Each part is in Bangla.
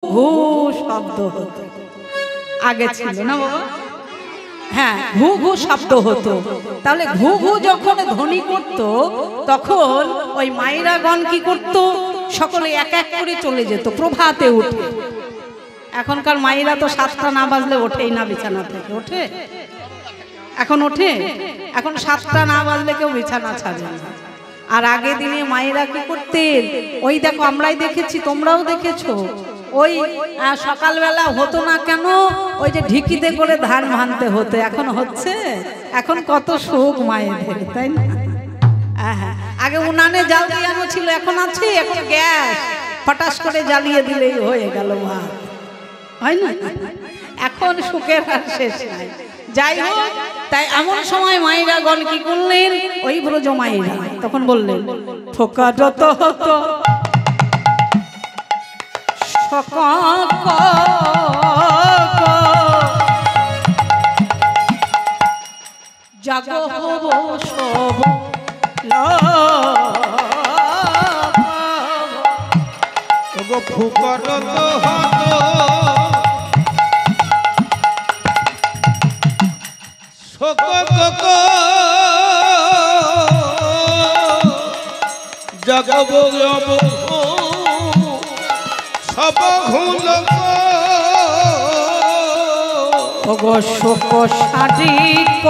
ঘু শব্দ হতো, আগে ছিল না বাবা? হ্যাঁ, ঘু ঘু শব্দ হতো। তাহলে ঘু ঘু যখন ধ্বনি করত তখন ওই মায়েরাগণ কি করত? সকলে এক এক করে চলে যেত প্রভাতে উঠে। এখনকার মায়েরা তো 7টা না বাজলে ওঠেই না বিছানা থেকে। ওঠে? এখন ওঠে? এখন 7টা না বাজলে কেউ বিছানা ছাড়ে না। আর আগে দিনে মায়েরা কি করতেন? ওই দেখো, আমরাই দেখেছি, তোমরাও দেখেছো, ওই সকালবেলা হতো না কেন? ওই যে ঢিকিতে করে ধান ভানতে হতো। এখন হচ্ছে? এখন কত সুখ মায়েদের, তাই না? হ্যাঁ, আগে উনানে জাল দিয়ানো ছিল, এখন আছে, এখন গ্যাস, ফটাস করে জ্বালিয়ে দিলেই হয়ে গেল ভাত, হয় না? এখন সুখের আর শেষ নাই। যাই হোক, তাই এমন সময় মায়েরা গণ কি করলেন? ওই ব্রজ মায়েরা তখন বললেন, ফোকা যত হতো জাগো হব সব ফোকা যত হতো জগব সব ঘুল শোক সাধিক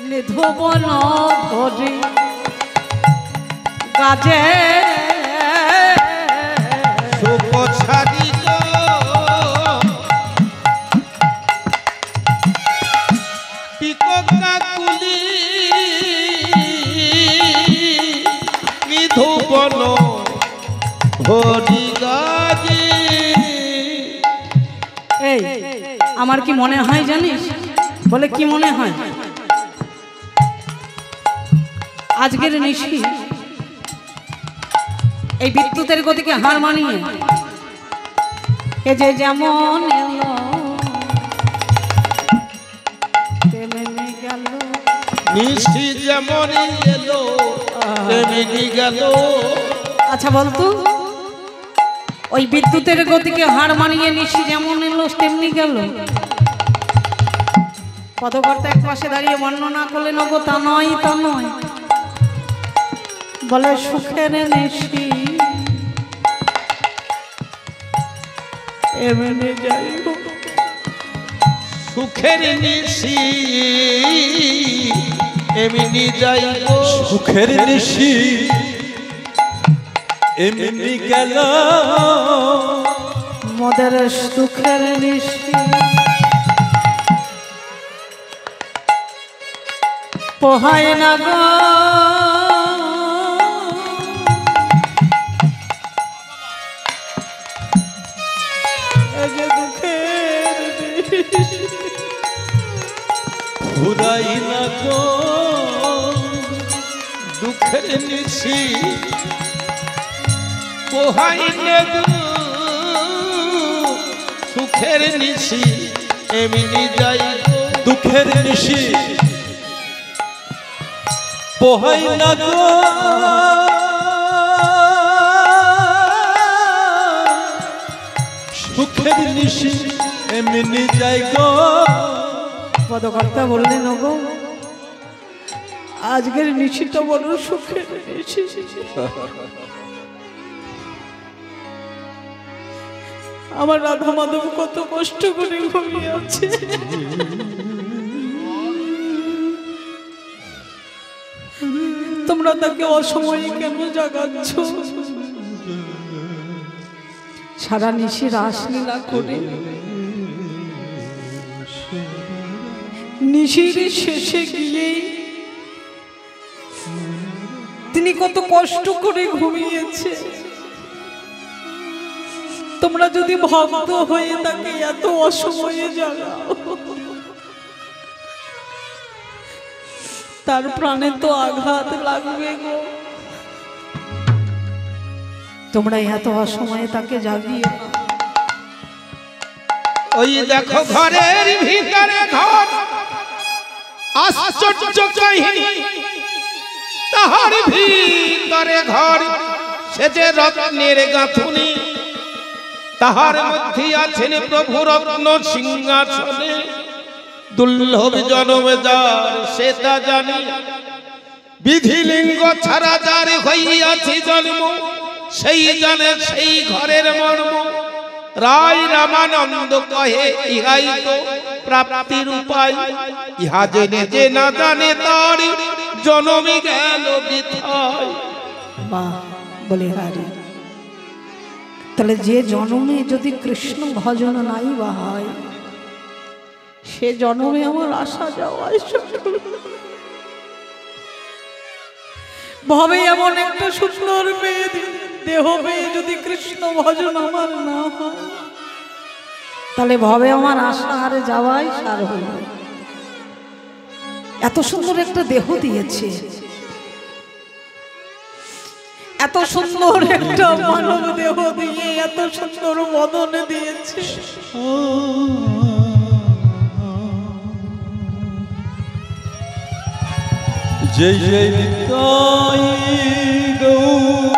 নিধুবন ধরি গাজে শোক সাধিক পিককাকুলি নিধুবন ধরি গাজে। এই আমার কি মনে হয় জানিস? বলে কি মনে হয়? আজকের নিশি এই বিদ্যুতের গতিকে হার মানিয়ে এ যে যেমন এলো তেমনি গেল, নিশি যেমন এলো তেমনি গেল। আচ্ছা বলতো, ওই বিদ্যুতের গতিকে হার মানিয়ে নিশি যেমন এলো তেমনি গেল, পদকর্তা এক পাশে দাঁড়িয়ে বর্ণনা করলেন, ওগো তা নয়, তা নয়। বলে সুখের নিশি এমনি যাইব, সুখের নিশি এমনি যাইব, সুখের নিশি এমনি গেল, মোদের সুখের নিশি পোহায় না গো, ফুরাই না গো দুঃখের নিশি পোহাই নে গো, সুখের নিশি এমনি যাইব, দুঃখের নিশি পোহাই না গো, সুখের নিশি এমনি যাই গো। পদকর্তা বললেন, ওগো আজকের নিশিটা বড় সুখের নিশি। আমার রাধা মাধব কত কষ্ট করে ঘুমিয়ে আছে, তোমরা তাকে অসময়ে কেন জাগাচ্ছ? সারা নিশি রাসলীলা করে নিশির শেষে গিয়ে তিনি কত কষ্ট করে ঘুমিয়েছে। তোমরা যদি ভক্ত হয়ে তাকে এত অসময়ে জাগাও, তার প্রাণে তো আঘাত লাগবে গো। তোমরা এত অসময়ে তাকে জাগিয়ে ওই দেখো ঘরের ভিতরে ঘর আশ্চর্য কাহিনী তাহার ভিতরে ঘর সে যে রত্নের গাঁথুনি তাহার মধ্যে আছেন প্রভু রত্ন সিংহাসনে দুর্লভ জনম যার সে তা জানি বিধিলিঙ্গ ছাড়া যার হইয়াছে জন্ম সেই জানে সেই ঘরের মর্ম রায় রামানন্দ কহে ইহাই তো প্রাপ্তির উপায় ইহা জেনে যে না জানে তার জনমে গেল বৃথায়। বাহ বলে হারি। তাহলে যে জন্মে যদি কৃষ্ণ ভজন নাই বা হয় সে জন্মে আমার আসা যাওয়া ভাবে এমন একটা সুন্দর মেয়ে দেহ পেয়ে যদি কৃষ্ণ ভজন আমার না হয় তাহলে ভাবে আমার আসা আর যাওয়াই সার হল। এত সুন্দর একটা দেহ দিয়েছে, এত সুন্দর একটা মানব দেহ দিয়ে এত সুন্দর বদন দিয়েছে। जय जय निताई गौर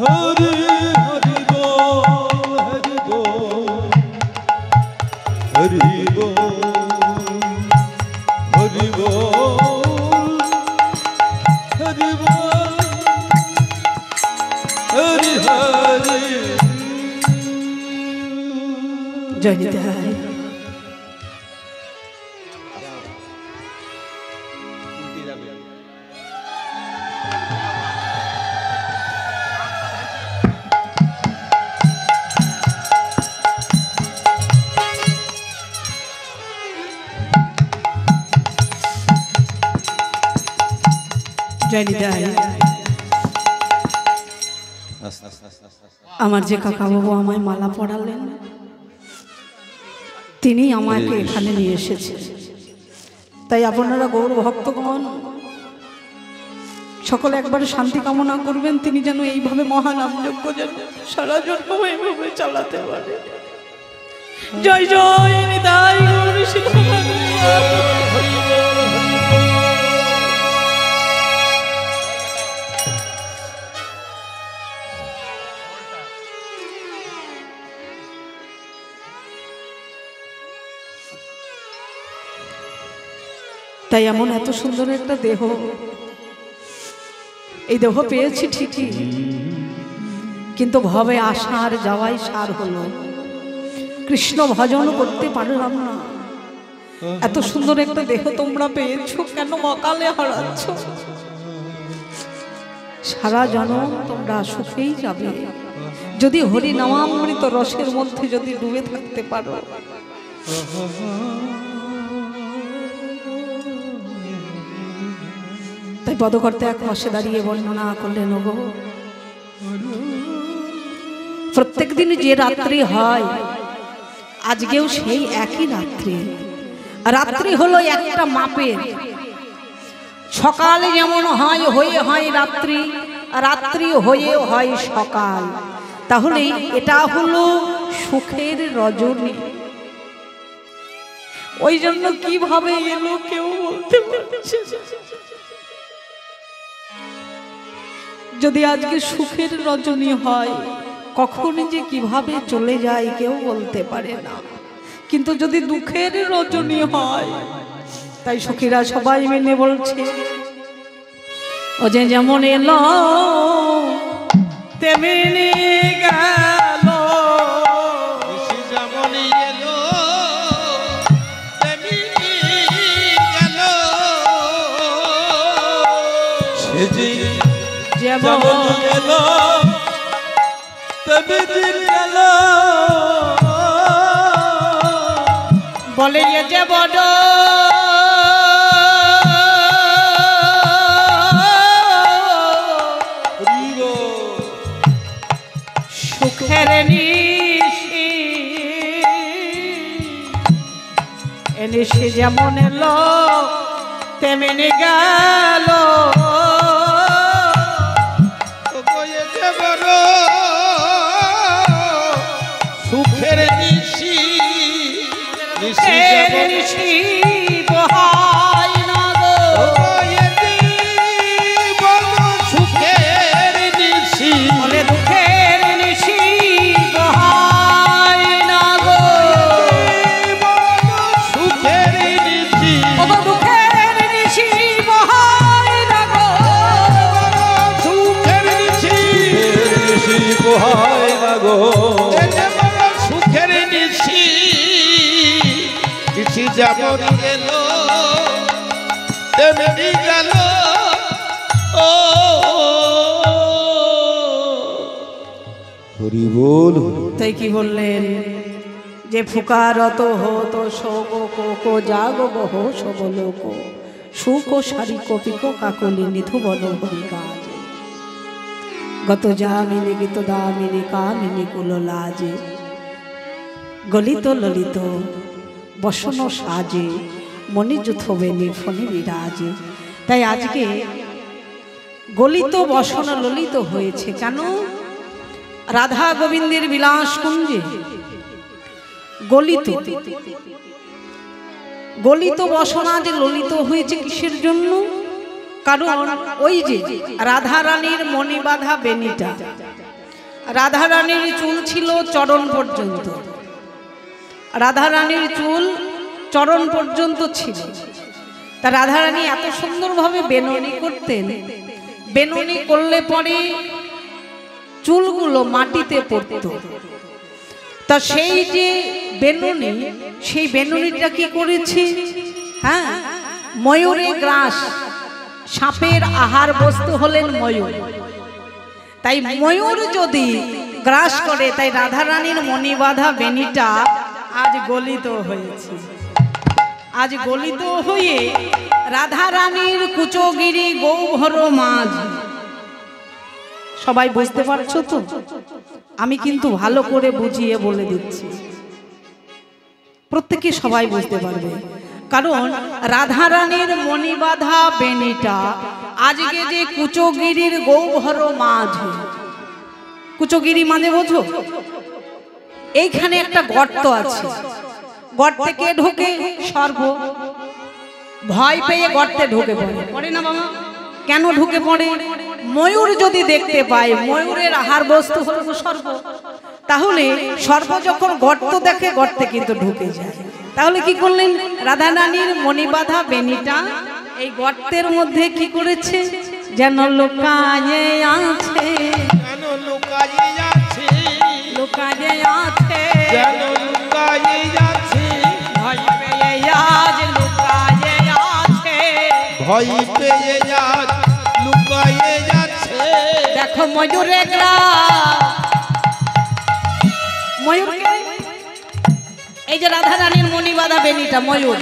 हरि हरि बोल हरि बोल हरि बोल हरि बोल हरि बोल हरि हरि जय निताई। আমার যে কাকা বাবু আমায় মালা পরালেন তিনি আমাকে এখানে নিয়ে এসেছে। তাই আপনারা গৌর ভক্তগণ সকলে একবার শান্তি কামনা করবেন তিনি যেন এইভাবে মহানাম যজ্ঞ যেন সারা জন্ম এইভাবে চালাতে পারে। জয় জয় নিতাই গৌর শিক্ষা। তাই এমন এত সুন্দর একটা দেহ, এই দেহ পেয়েছি ঠিকই কিন্তু ভবে আসা আর যাওয়াই সার হলো। কৃষ্ণ ভজন করতে পারলাম না। এত সুন্দর একটা দেহ তোমরা পেয়েছো কেন অকালে হারাচ্ছ? সারা জনম তোমরা সুখেই যাবে যদি হরি নামামৃত রসের মধ্যে যদি ডুবে থাকতে পারো। তাই পদকর্তা এক পাশে দাঁড়িয়ে বর্ণনা করলেন, ওগো প্রত্যেক দিন যে রাত্রি হয় আজকেও সেই একই রাত্রি। রাত্রি হলো একটা মাপের, সকালে যেমন হয় হয়ে হয় রাত্রি, রাত্রি হয়ে হয় সকাল। তাহলে এটা হলো সুখের রজনী। ওই জন্য কিভাবে এলো কেউ বলতে পারছে। যদি আজকে সুখের রজনী হয় কখন যে কিভাবে চলে যায় কেউ বলতে পারে না। কিন্তু যদি দুঃখের রজনী হয়, তাই সখীরা সবাই মিলে বলছে, ও যে যেমন এলো তেমনি গেল, যেমন এলো তেমনি গেল, সে যে যেমন এলো তেমনি গেল, বলে যে বড় সুখের নিশি, নিশি যেমন এলো তেমনি গেল, সুখের নিশি নিশি বহাই না গো সুখের নিশি বলে দুঃখের নিশি বহাই না গো সুখের নিশি ও গো দুঃখের নিশি বহাই না গো সুখের নিশি পোহায় না গো সুখের নিশি নিশি যেমন এলো তেমনি গেল ও হরি বল তাই কি বললেন যে ফুকারত হতো শোক কোকো জাগো বহ সব লোক সুখ সারি কপিক কাকলি নিধু বল হরি কাজ গত যামিনী গীত দামিনী কামিনী কুল লাজে গলিত ললিত বসন সাজে মণিযুথ বেনি ফণি বিরাজে। তাই আজকে গলিত বসন ললিত হয়েছে কেন? রাধা গোবিন্দের বিলাস কুঞ্জে গলিত গলিত বসনা যে ললিত হয়েছে কিসের জন্য? কারণ ওই যে রাধা রানীর মণিবাঁধা বেনিটা, রাধা রানীর চুল ছিল চরণ পর্যন্ত, রাধা রানীর চুল চরণ পর্যন্ত ছিল। তা রাধা রানী এত সুন্দরভাবে বেননি করতেন, বেননি করলে পরে চুলগুলো মাটিতে পড়ত। তা সেই যে বেনুনি, সেই বেনুনিটা কি করেছে? হ্যাঁ, ময়ূরে গ্রাস, সাপের আহার বস্তু হলেন ময়ূর। তাই ময়ূর যদি গ্রাস করে, তাই রাধা রানীর মণিবাঁধা বেনিটা আজ গলিত হয়েছে। আজ গলিত হয়ে রাধা রানীর কুচগিরি গৌভর মাঝ। সবাই বুঝতে পারছো তো? আমি কিন্তু ভালো করে বুঝিয়ে বলে দিচ্ছি, প্রত্যেকে সবাই বুঝতে পারবে। কারণ রাধা রানীর মণিবাঁধা বেনিটা আজকে যে কুচগিরির গৌভর মাঝ, কুচগিরি মানে বোঝো? এইখানে একটা গর্ত আছে, গর্তে কে ঢোকে? সর্ব। ভয় পেয়ে গর্তে ঢুকে পড়ে না বাবা? কেন ঢুকে পড়ে? ময়ূর যদি দেখতে পায়, ময়ূরের আহার বস্তু হলো সর্প। তাহলে সর্প যখন গর্ত দেখে, গর্তে কিন্তু ঢুকে যায়। তাহলে কি করলেন? রাধা রানীর মণিবাঁধা বেনিটা এই গর্তের মধ্যে কি করেছে? যেন লুকায়ে আছে, যেন লুকায়ে আছে, লুকায়ে আছে, যেন লুকায়ে আছে, ভয় পেয়ে আজ লুকায়ে আছে, ভয় পেয়ে আজ লুকায়ে আছে। দেখো ময়ূরে গ্রাস, ময়ূর এই যে রাধা রানীর মণিবাঁধা বেনিটা ময়ূর।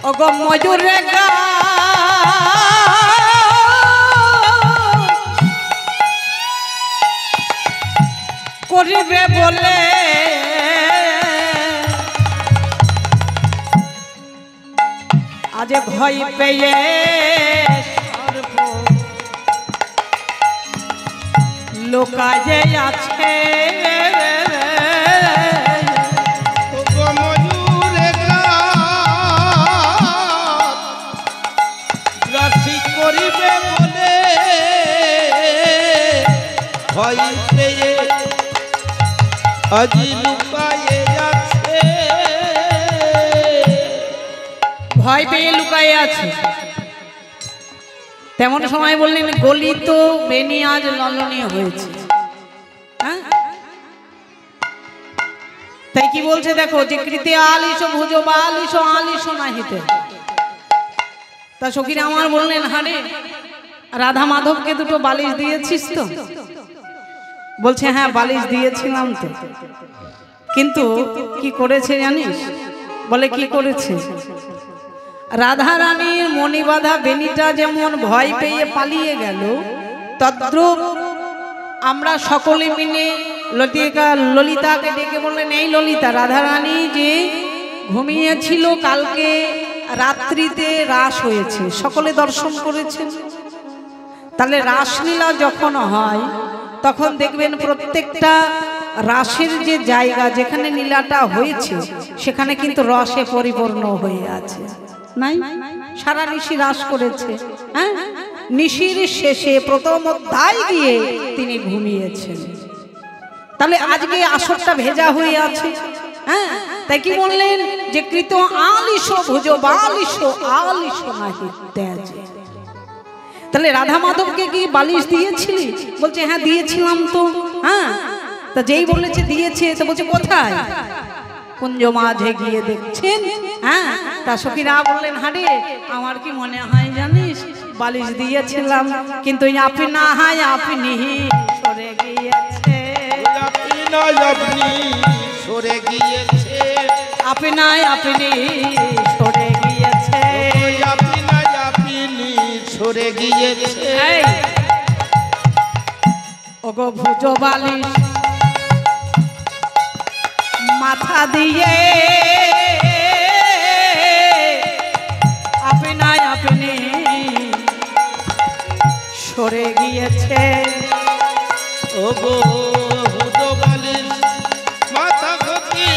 ও গো ময়ূরে করিবে বলে আজ ভয় পেয়ে লোকায়ে আছে। ময়ূরে গ্রাসী করিবে বলে ভয় পেয়ে আজি লুকায়ে আছে, ভয় পেয়ে লুকায়ে আছে। তেমন সময় বললেন গলিত বেনি আজ ললনীয় হয়েছে। হ্যাঁ, তাই কি বলছে দেখো, যে কৃতে আলিশ ভুজ বালিশ আলিশ নাহিতে। তা সখীরা আমার বললেন, হারে রাধা মাধবকে দুটো বালিশ দিয়েছিস তো? বলছে হ্যাঁ বালিশ দিয়েছিলাম তো, কিন্তু কি করেছে জানিস? বলে কি করেছে? রাধা রানীর মণিবাঁধা বেনিটা যেমন ভয় পেয়ে পালিয়ে গেল, তদ্রূপ আমরা সকলে মিলে ললিতাকে ডেকে বললেন, এই ললিতা, রাধা রানী যে ঘুমিয়েছিল কালকে রাত্রিতে রাস হয়েছে, সকলে দর্শন করেছেন। তাহলে রাসলীলা যখন হয় তখন দেখবেন প্রত্যেকটা রাসের যে জায়গা যেখানে লীলাটা হয়েছে সেখানে কিন্তু রসে পরিপূর্ণ হয়ে আছে, নাই? সারা নিশি রাস করেছে, হ্যাঁ, নিশির শেষে প্রথম অধ্যায় গিয়ে তিনি ঘুমিয়েছেন। তাহলে আজকে আসরটা ভেজা হয়ে আছে, হ্যাঁ, তাই কি বললেন যে কৃত আলিশ ভুজ বালিশ আলিশ নাহি তেজে। তাহলে রাধা মাধবকে কি বালিশ দিয়েছিলি? বলছে হ্যাঁ দিয়েছিলাম তো। হ্যাঁ, তা যেই বলেছে দিয়েছে তো বলছে কোথায়? কুঞ্জ মাঝে গিয়ে দেখছেন। হ্যাঁ, তা সখীরা বললেন হারে আমার কি মনে হয় জানিস বালিশ দিয়েছিলাম, কিন্তু আপনি না হয় আপনি সরে গিয়েছে, আপনি সরে গিয়েছে, আপনি আপনি সরে গিয়েছে, আপনি সরে গিয়েছে। ওগো ভুজ বালিশ মাথা দিয়ে আপনি সরে গিয়েছে। ওগো ভুজ বালিশ মাথা ঘটি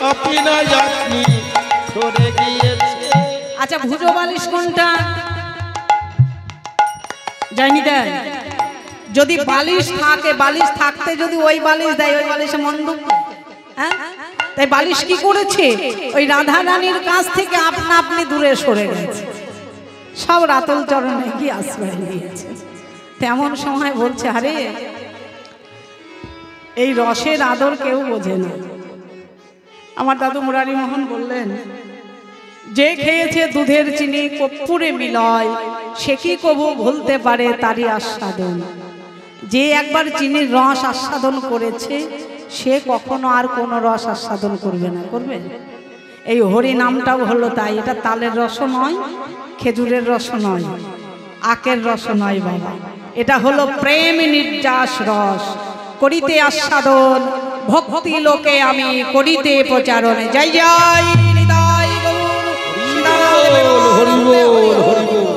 আপনি সরে গিয়েছে। আচ্ছা ভুজ বালিশ কোনটা? জানি দেয় যদি বালিশ থাকে, বালিশ থাকতে যদি ওই বালিশ দেয় ওই বালিশে মন ঢুকবে? হ্যাঁ, তাই বালিশ কি করেছে ওই রাধা রানীর কাছ থেকে আপনা আপনি দূরে সরে গেছে, সব রাতল চরণে কি আশ্রয় দিয়েছে। তেমন সময় বলছে আরে এই রসের আদর কেউ বোঝে না। আমার দাদু মুরারি মোহন বললেন যে খেয়েছে দুধের চিনি কর্পূরে মিলয় সে কি কবু ভুলতে পারে তারই আস্বাদন। যে একবার চিনির রস আস্বাদন করেছে সে কখনো আর কোনো রস আস্বাদন করবে না, করবে? এই হরি নামটাও হলো তাই, এটা তালের রস নয়, খেজুরের রস নয়, আখের রস নয় বাবা, এটা হলো প্রেম নির্যাস রস। করিতে আস্বাদন ভক্তি লোকে আমি করিতে প্রচারণে। জয় জয় হৃদয় গৌর হরি বল, হরি বল।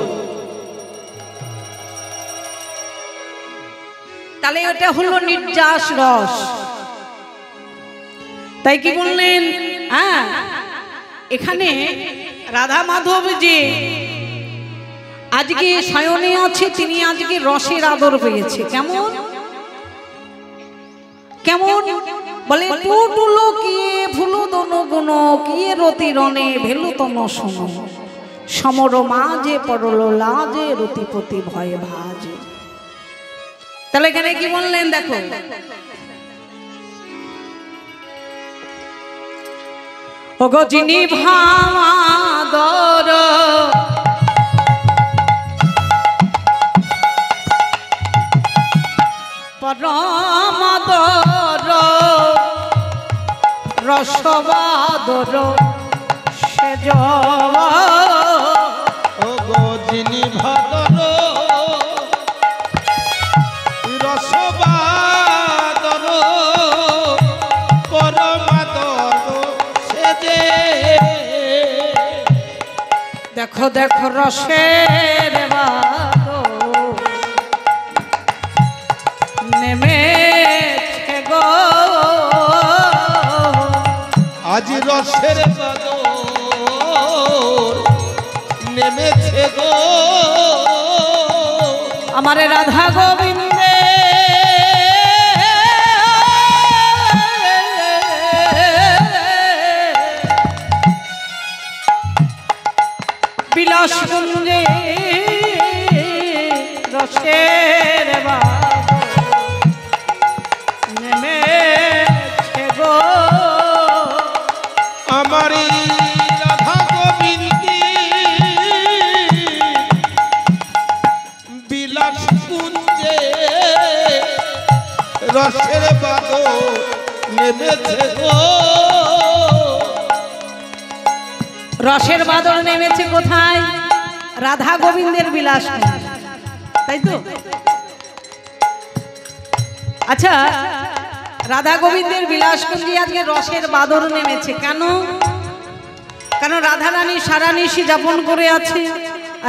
তাহলে এটা হলো নির্যাস রস। তাই কি বললেন? হ্যাঁ, এখানে রাধা মাধব যে আজকে শয়নে আছে তিনি আজকে রসের আদর পেয়েছে। কেমন কেমন বলে পুটুলো কিয়ে ভুলু দনো গুণ কিয়ে রতি রনে ভেলু তন শোনো সমর মাঝে পড়ল লাজে রতিপতি ভয়ে ভাজে। তাহলে এখানে কি বললেন দেখো, ওগো যিনি ভামাদর পরমাদর রসবাদর সেজ ওগো যিনি ভাদর রসবাদর পরমাদর সেজে। দেখো দেখো রসের বাদর নেমেছে গো, আজ রসের বাদর নেমেছে গো আমার রাধা গোবিন্দে বিলাস কুঞ্জে রসের বাদর নেমেছে গো। আমারি রাধা গোবিন্দী বিলাস কুঞ্জে রসের বাদর নেমেছে গো। রসের বাদর নেমেছে কোথায়? রাধা গোবিন্দের বিলাস কুঞ্জ, তাই তো? আচ্ছা রাধা গোবিন্দের বিলাস কুঞ্জে আজকে রসের বাদর নেমেছে কেন? কেন রাধা রানী সারা নিশি যাপন করে আছে,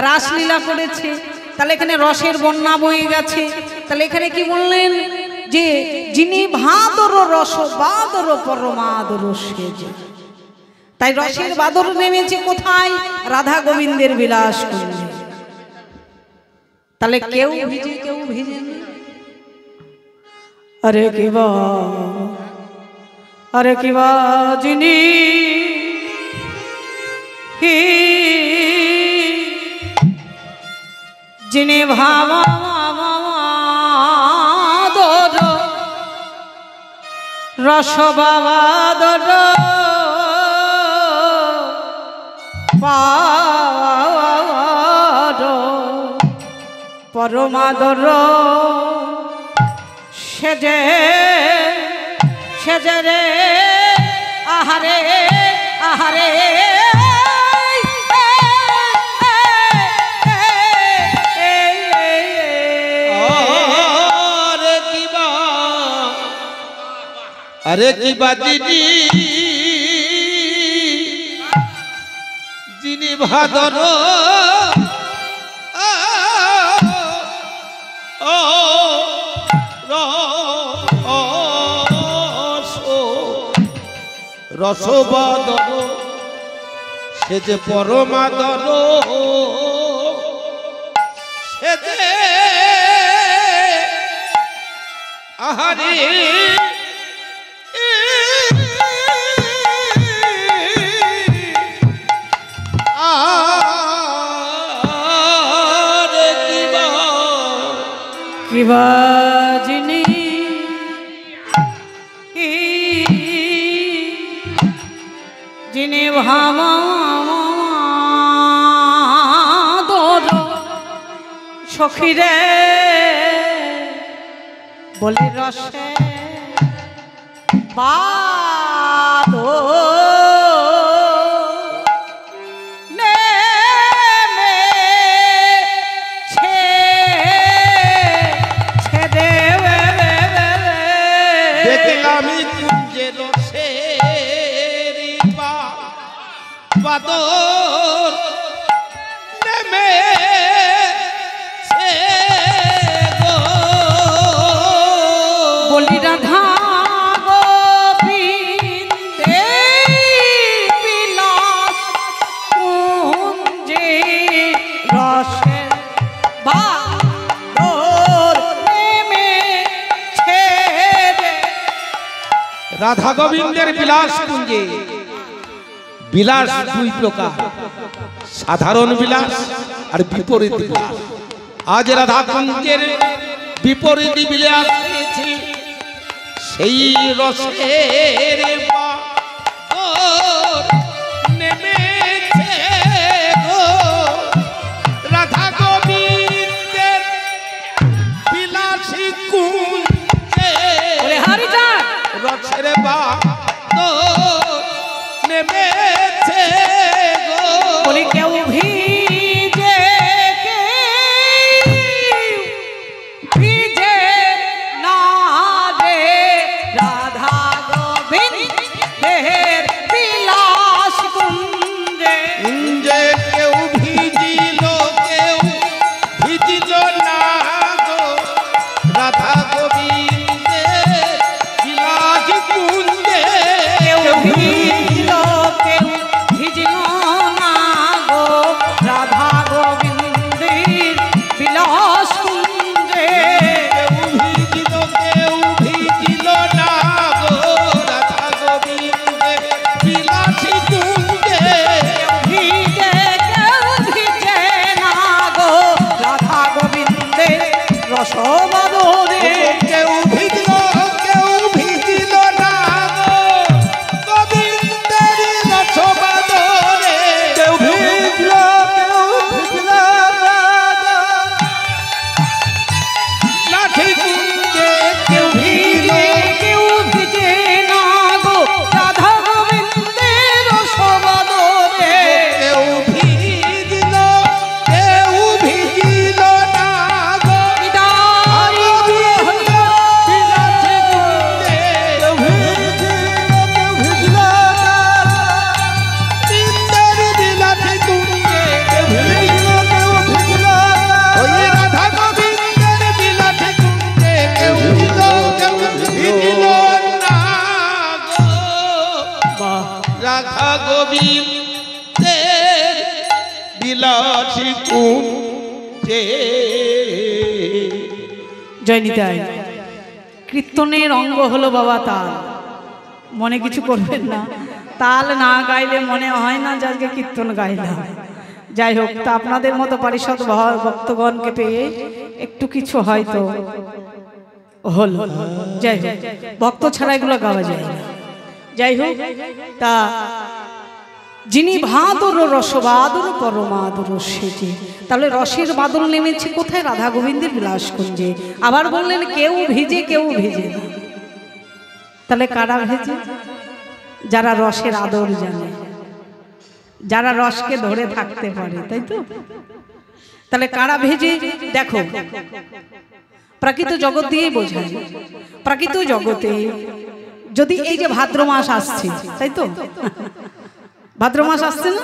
রাসলীলা করেছে, তাহলে এখানে রসের বন্যা বয়ে গেছে। তাহলে এখানে কি বললেন যে যিনি ভাদর রস বাদর পরমাদর সেজে। তাই রসের বাদর নেমেছে কোথায়? রাধা গোবিন্দের বিলাস কুঞ্জে। তাহলে কেউ ভিজে কেউ ভিজে না। আরে কিবা, আরে কিবা যিনি যিনি ভাবা রস বাবাদর পার পরমাদর সেজে সেজে রে আহারে আহারে আরে কি বাজিনি যিনি ভাদর রসবাদর সে যে পরমাদর সে যে আহারে কিবা যিনি যিনি ভামাদর সখীরে বলি রসে বাদর বাদর নেমে বলি রাধা গোবিন্দে বিলাস কুঞ্জে রসে বাদর নেমেছে রে। রাধা গোবিন্দের বিলাস কুঞ্জে বিলাস দুই প্রকার, সাধারণ বিলাস আর বিপরীত বিলাস। আজ রাধা কুঞ্জের বিপরীত বিলাস পেয়েছি, সেই রসের বাদর নেমেছে গো। রাধা গোবিন্দের বিলাসী কুঞ্জে রসের বাদর নেমেছে গো। বলি কেউ ভিজে ভিজে না রে রাধা গোবিন্দের বিলাস কুঞ্জে। কুঞ্জে কেউ ভিজিল না গো রাধা গোবিন্দের বিলাস কুঞ্জে। কেউ ভিজল কেউ ভিজল বাহ রাধা গোবিন্দের বিলাসী কুঞ্জে। জয় নিতাই। কীর্তনের অঙ্গ হলো বাবা তাল। মনে কিছু করবেন না, তাল না গাইলে মনে হয় না যে আজকে কীর্তন গাইলাম। যাই হোক, তা আপনাদের মতো পারিষদ ভক্তগণকে পেয়ে একটু কিছু হয়তো হলো। যাই হোক, ভক্ত ছাড়া এগুলো গাওয়া যায় না। যাই হোক, তা যিনি ভাদুর রসবাদুর পরমাদুর সেজে, তাহলে রসের বাদল নেমেছে কোথায়? রাধা গোবিন্দের বিলাস কুঞ্জে। আবার বললেন কেউ ভিজে কেউ ভিজে না। তাহলে কারা ভেজে? যারা রসের আদর জানে, যারা রসকে ধরে থাকতে পারে, তাই তো? তাহলে কারা ভেজে? দেখো, প্রাকৃত জগৎ দিয়েই বোঝায়। প্রাকৃত জগতে যদি এই যে ভাদ্র মাস আসছে, তাই তো? ভাদ্র মাস আসছে না?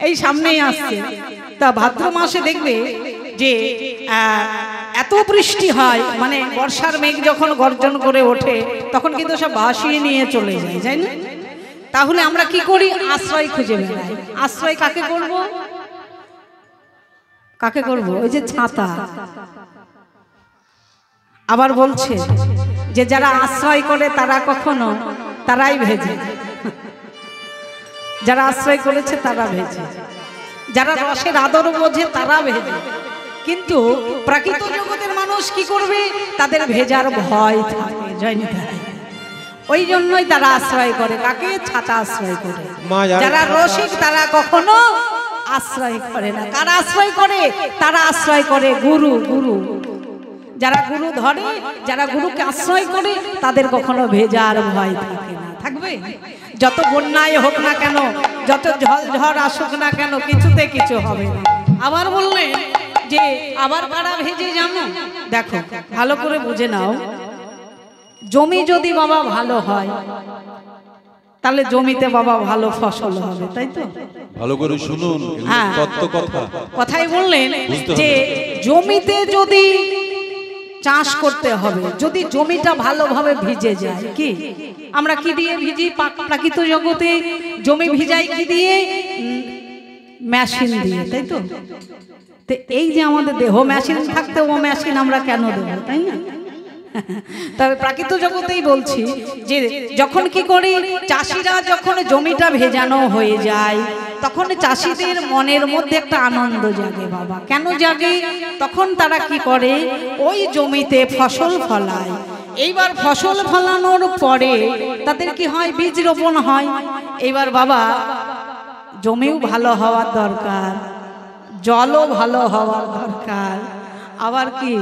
এই সামনেই আসছে। তা ভাদ্র মাসে দেখবে যে এত বৃষ্টি হয়, মানে বর্ষার মেঘ যখন গর্জন করে ওঠে তখন কিন্তু সব ভাসিয়ে নিয়ে চলে যায়, তাই না? তাহলে আমরা কি করি? আশ্রয় খুঁজে বেড়াই। আশ্রয় কাকে করব? কাকে করব? ওই যে ছাতা। আবার বলছে যে যারা আশ্রয় করে তারা কখনো তারাই ভেজে, যারা আশ্রয় করেছে তারা ভেজে, যারা রসের আদর বোঝে তারা ভেজে। কিন্তু প্রাকৃত জগতের মানুষ কি করবে? তাদের ভেজার ভয় থাকে। জয় নিতাই। ওই জন্যই তারা আশ্রয় করে কাকে? ছাতা আশ্রয় করে। যারা রসিক তারা কখনো আশ্রয় করে না। কারা আশ্রয় করে? তারা আশ্রয় করে গুরু। গুরু যারা গুরু ধরে, যারা গুরুকে আশ্রয় করে, তাদের কখনো ভেজার ভয় থাকে না। থাকবে? যত বন্যায় হোক না কেন, যত ঝড় আসুক না কেন, কিছুতে কিছু হবে না। আবার বললেন যে আবার কারা ভেজে জানো? দেখো, ভালো করে বুঝে নাও। জমি যদি বাবা ভালো হয়, তাহলে জমিতে বাবা ভালো ফসল হবে, তাই তো? ভালো করে শুনুন, হ্যাঁ, তত্ত্ব কথা। কথাই বললেন যে জমিতে যদি চাষ করতে হবে, যদি জমিটা ভালোভাবে ভিজে যায়, কি আমরা কি দিয়ে ভিজি? প্রাকৃত জগতে জমি ভিজাই কি দিয়ে? মেশিন দিয়ে, তাই তো? তো এই যে আমাদের দেহ মেশিন থাকতে, ও মেশিন আমরা কেন দেবো, তাই না? তবে প্রাকৃত জগতেই বলছি যে যখন কি করি, চাষিরা যখন জমিটা ভেজানো হয়ে যায় তখন চাষিদের মনের মধ্যে একটা আনন্দ জাগে বাবা। কেন জাগে? তখন তারা কি করে? ওই জমিতে ফসল ফলায়। এইবার ফসল ফলানোর পরে তাদের কি হয়? বীজ রোপণ হয়। এইবার বাবা জমিও ভালো হওয়ার দরকার, জলও ভালো হওয়ার দরকার, আবার কি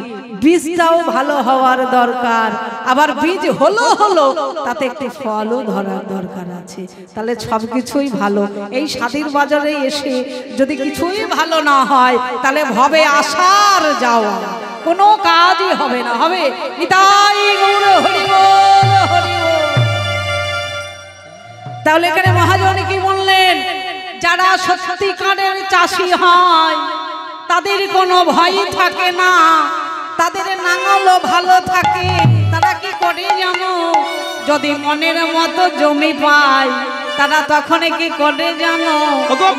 বীজটাও ভালো হওয়ার দরকার। আবার বীজ হলো তাতে একটি ফলও ধরার দরকার আছে। তাহলে সব কিছুই ভালো। এই স্বাধীন বাজারে এসে যদি কিছুই ভালো না হয়, তাহলে ভবে আসার যাওয়া কোনো কাজই হবে না। হবে নিতাই গৌর হরি বল, হরি বল। তাহলে এখানে মহাজন কি বললেন? যারা সত্যিকারের চাষি হয় তাদের কোনো ভয় থাকে না, তাদের নাঙলও ভালো থাকে। তারা কি করে জানো? যদি মনের মতো জমি পায়, তারা তখন কি করে জানো?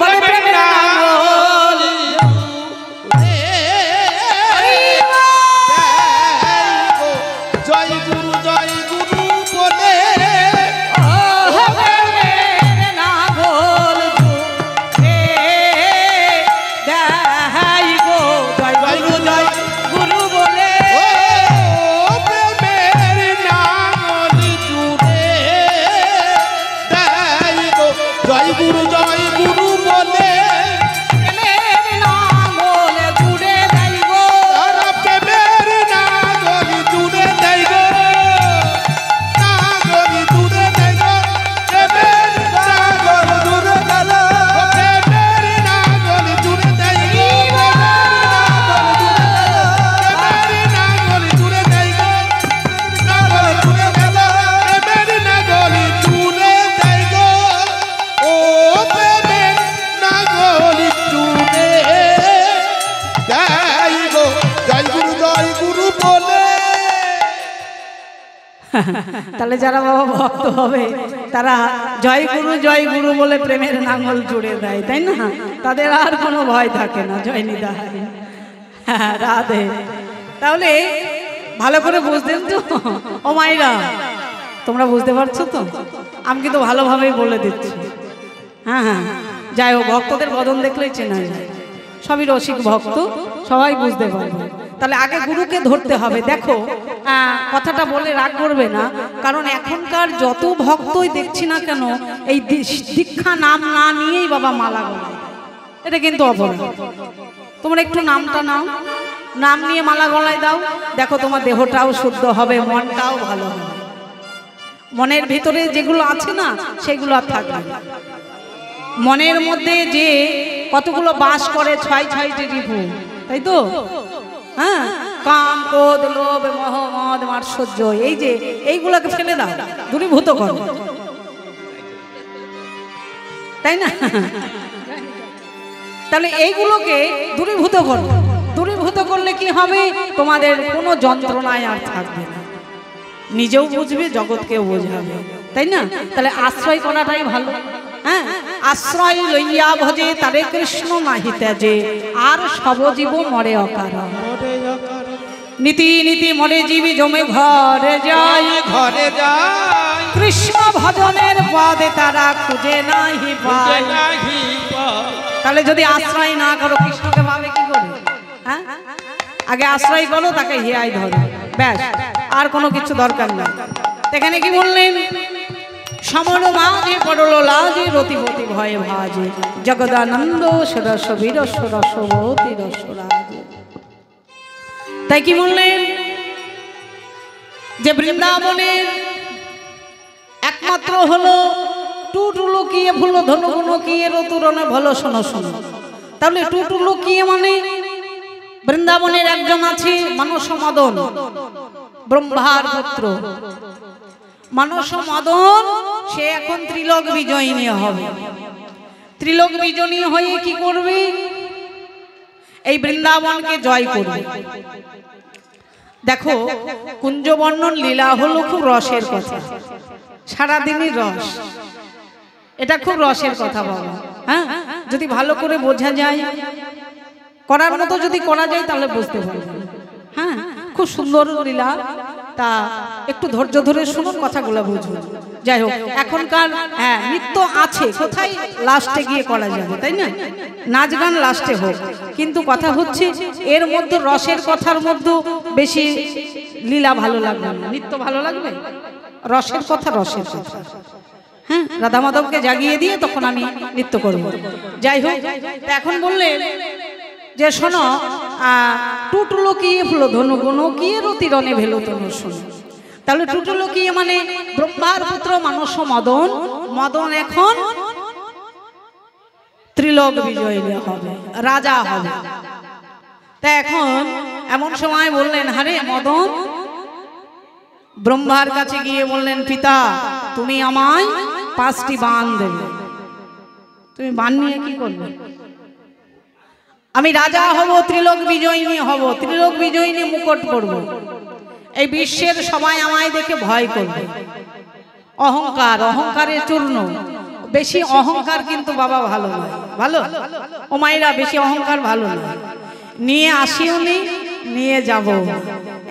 বলে প্রেমের নাঙল। জয় গুরু জয় গুরু বলে তাহলে যারা বাবা ভক্ত হবে তারা জয় গুরু বলে প্রেমের নাঙল জুড়ে দেয়, তাই না? তাদের আর কোনো ভয় থাকে না। জয় নিদায়, হ্যাঁ, রাধে। তাহলে ভালো করে বুঝতেন তো ও মাইরা, তোমরা বুঝতে পারছো তো? আমি কিন্তু ভালোভাবেই বলে দিচ্ছি। হ্যাঁ হ্যাঁ, যাই হোক, ভক্তদের বদন দেখলেই চেনা যায়, সবই রসিক ভক্ত, সবাই বুঝতে পারবে। তাহলে আগে গুরুকে ধরতে হবে। দেখো, কথাটা বলে রাগ করবে না, কারণ এখনকার যত ভক্তই দেখছি না কেন এই দীক্ষা নাম না নিয়েই বাবা মালা গলায়, এটা কিন্তু অপরাধ। তোমরা একটু নামটা নাও, নাম নিয়ে মালা গলায় দাও, দেখো তোমার দেহটাও শুদ্ধ হবে, মনটাও ভালো হবে। মনের ভিতরে যেগুলো আছে না সেগুলো আর থাকবে না। মনের মধ্যে যে কতগুলো বাস করে, 6টি রিপু, তাই তো? হ্যাঁ, কাম, ক্রোধ, লোভ, মোহ, মদ, মাৎসর্য, এই যে এইগুলোকে ফেলে দাও, দূরীভূত করো, তাই না? তাহলে এইগুলোকে দূরীভূত করো। দূরীভূত করলে কি হবে? তোমাদের কোনো যন্ত্রণায় আর থাকবে না, নিজেও বুঝবে, জগৎকেও বোঝাবে, তাই না? তাহলে আশ্রয় করাটাই ভালো। হ্যাঁ, আশ্রয় লইয়া ভজে তারে কৃষ্ণ নাহি ত্যাজে, আর সবজীব মরে অকারণ। নীতি নীতি মরে জীবী জমে ঘরে যায়, ঘরে যায় কৃষ্ণ ভজনের পদে তারা খুঁজে নাহি পায়। তাহলে যদি আশ্রয় না করো, কৃষ্ণকে পাবে কি করে? হ্যাঁ, আগে আশ্রয় করো, তাকে হিয়ায় ধরো, ব্যাস, আর কোনো কিছু দরকার নেই। এখানে কি বললেন? সমর মাঝে পড়ল লাজে, রতিপতি ভয়ে ভাজে, জগদানন্দ সরস বিরস রসবতী রসরাজে। তাই কি বললেন? যে বৃন্দাবনের একমাত্র হলো টুটু লুকিয়ে ভুল ধনুগুণ কিয়ে রতুরণে ভালো। শোনো শোনো, তাহলে টুটু লুকিয়ে মানে বৃন্দাবনের একজন আছে মানস মদন, ব্রহ্মার পুত্র মানস মদন। সে এখন ত্রিলোক বিজয়িনী হবে। ত্রিলোক বিজয়ী হয়ে কি করবে? এই বৃন্দাবনকে জয় করবে। দেখো, কুঞ্জবর্ণন লীলা হলো খুব রসের কথা, সারাদিনই রস, এটা খুব রসের কথা বাবা। হ্যাঁ, যদি ভালো করে বোঝা যায়, করার মতো যদি করা যায়, তাহলে বুঝতে পারবে। হ্যাঁ, খুব সুন্দর লীলা। তা একটু ধৈর্য ধরে শুনুন, কথাগুলো বুঝুন। যাই হোক, এখনকার নৃত্য আছে, কোথায় লাস্টে গিয়ে করা যাবে, তাই না? নাচ গান লাস্টে হোক, কিন্তু কথা হচ্ছে এর মধ্যে রসের কথার মধ্যে বেশি লীলা ভালো লাগবে না, নৃত্য ভালো লাগবে। রসের কথা, রসের কথা। হ্যাঁ, রাধা মাধবকে জাগিয়ে দিয়ে তখন আমি নৃত্য করব। যাই হোক, এখন বললেন যে শোনো, টুটুলো কিয়ে ফুলো ধনু গুণ কিয়ে রতিরণে ভেলো তনু শোনো। তাহলে টুটুলো কিয়ে মানে ব্রহ্মার পুত্র মানস মদন। মদন এখন ত্রিলোক বিজয়ী হবে, রাজা হবে। তা এখন এমন সময় বললেন, হারে মদন, ব্রহ্মার কাছে গিয়ে বললেন, পিতা তুমি আমায় 5টি বাণ দেবে। তুমি বাণ নিয়ে কি করবে? আমি রাজা হব, ত্রিলোক বিজয়িনী হব, ত্রিলোক বিজয়িনী মুকুট করব, এই বিশ্বের সবাই আমায় দেখে ভয় করবে। অহংকার, অহংকারের চূর্ণ। বেশি অহংকার কিন্তু বাবা ভালো নয়, ভালো ও মায়েরা, বেশি অহংকার ভালো নয়। নিয়ে আসিও নি, নিয়ে যাব।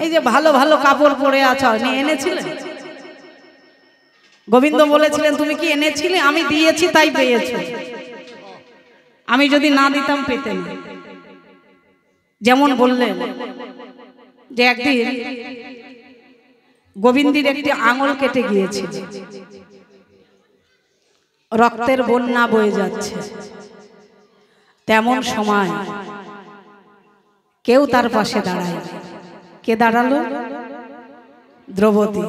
এই যে ভালো ভালো কাপড় পরে আছো, নিয়ে এনেছিলে? গোবিন্দ বলেছিলেন, তুমি কি এনেছিলে? আমি দিয়েছি তাই পেয়েছো, আমি যদি না দিতাম পেতে না। যেমন বললেন যে একদিন গোবিন্দের একটি আঙুল কেটে গিয়েছে, রক্তের বন্যা বয়ে যাচ্ছে। তেমন সময় কেউ তার পাশে দাঁড়ায়। কে দাঁড়ালো? দ্রৌপদী।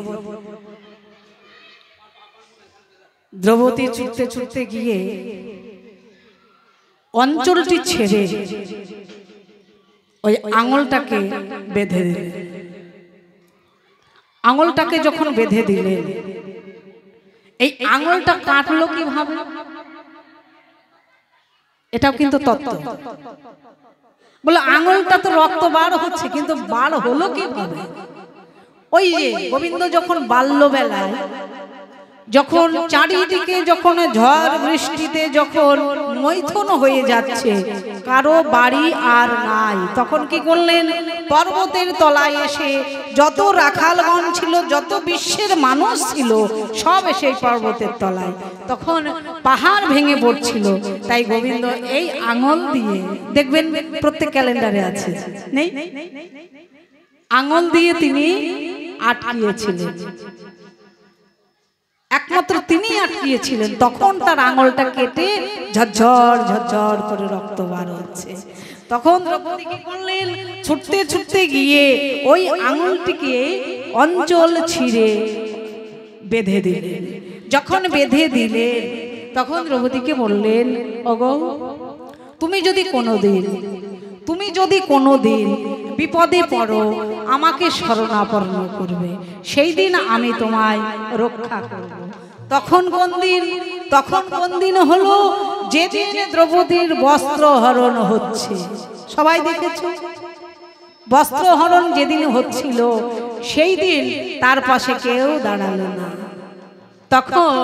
দ্রৌপদী ছুটতে ছুটতে গিয়ে অঞ্চলটি ছেড়ে ওই আঙুলটাকে বেঁধে দিলেন। আঙুলটাকে যখন বেঁধে দিলেন, এই আঙুলটা কাটলো কিভাবে? এটাও কিন্তু তত্ত্ব। বলে আঙুলটা তো রক্ত বার হচ্ছে, কিন্তু বার হলো কিভাবে? ওই যে গোবিন্দ যখন বাল্যবেলায় যখন চারিদিকে যখন ঝড় বৃষ্টিতে যখন মৈথুন হয়ে যাচ্ছে, কারো বাড়ি আর নাই, তখন কি করলেন? পর্বতের তলায় এসে যত রাখালগণ ছিল, যত বিশ্বের মানুষ ছিল, সব এসে পর্বতের তলায়। তখন পাহাড় ভেঙে পড়ছিল। তাই গোবিন্দ এই আঙুল দিয়ে, দেখবেন প্রত্যেক ক্যালেন্ডারে আছে, নেই? আঙুল দিয়ে তিনি আটকিয়েছিলেন, একমাত্র তিনি আটকিয়েছিলেন। তখন তার আঙুলটা কেটে ঝরঝর ঝরঝর করে রক্ত বার হচ্ছে। তখন দ্রৌপদী কি করলেন? ছুটতে ছুটতে গিয়ে ওই আঙুলটিকে অঞ্চল ছিঁড়ে বেঁধে দিলেন। যখন বেঁধে দিলেন, তখন দ্রৌপদীকে বললেন, ওগো, তুমি যদি কোনোদিন বিপদে পড়ো, আমাকে শরণাপন্ন করবে, সেই দিন আমি তোমায় রক্ষা করব। তখন কোন দিন হলো? যেদিন দ্রৌপদীর বস্ত্র হরণ হচ্ছে। সবাই দেখেছ? বস্ত্র হরণ যেদিন হচ্ছিল, সেই দিন তার পাশে কেউ দাঁড়ালো না। তখন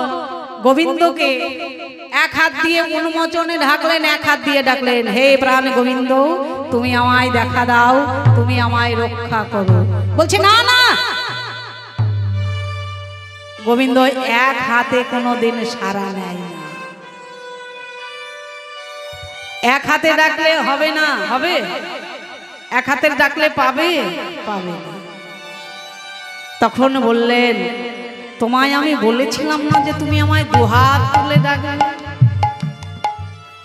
গোবিন্দকে এক হাত দিয়ে উন্মোচনে ঢাকলেন, এক হাত দিয়ে ডাকলেন, হে প্রাণ গোবিন্দ, তুমি আমায় দেখা দাও, তুমি আমায় রক্ষা করো। বলছে, না না। গোবিন্দ এক হাতে কোনোদিন সাড়া নেয় না। এক হাতে ডাকলে হবে না, হবে? এক হাতে ডাকলে পাবে না। তখন বললেন, তোমায় আমি বলেছিলাম না যে তুমি আমায় দুহাত তুলে ডাকবে?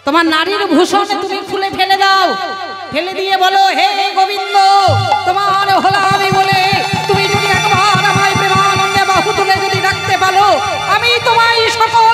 তোমার নারীর ভূষণে তুমি খুলে ফেলে দাও, ফেলে দিয়ে বলো, হে গোবিন্দ, তোমার হলাম আমি বলে তুমি যদি একবার আমায় প্রেমানন্দে বাহু তুলে যদি ডাকতে পারো, আমি তোমায় সকল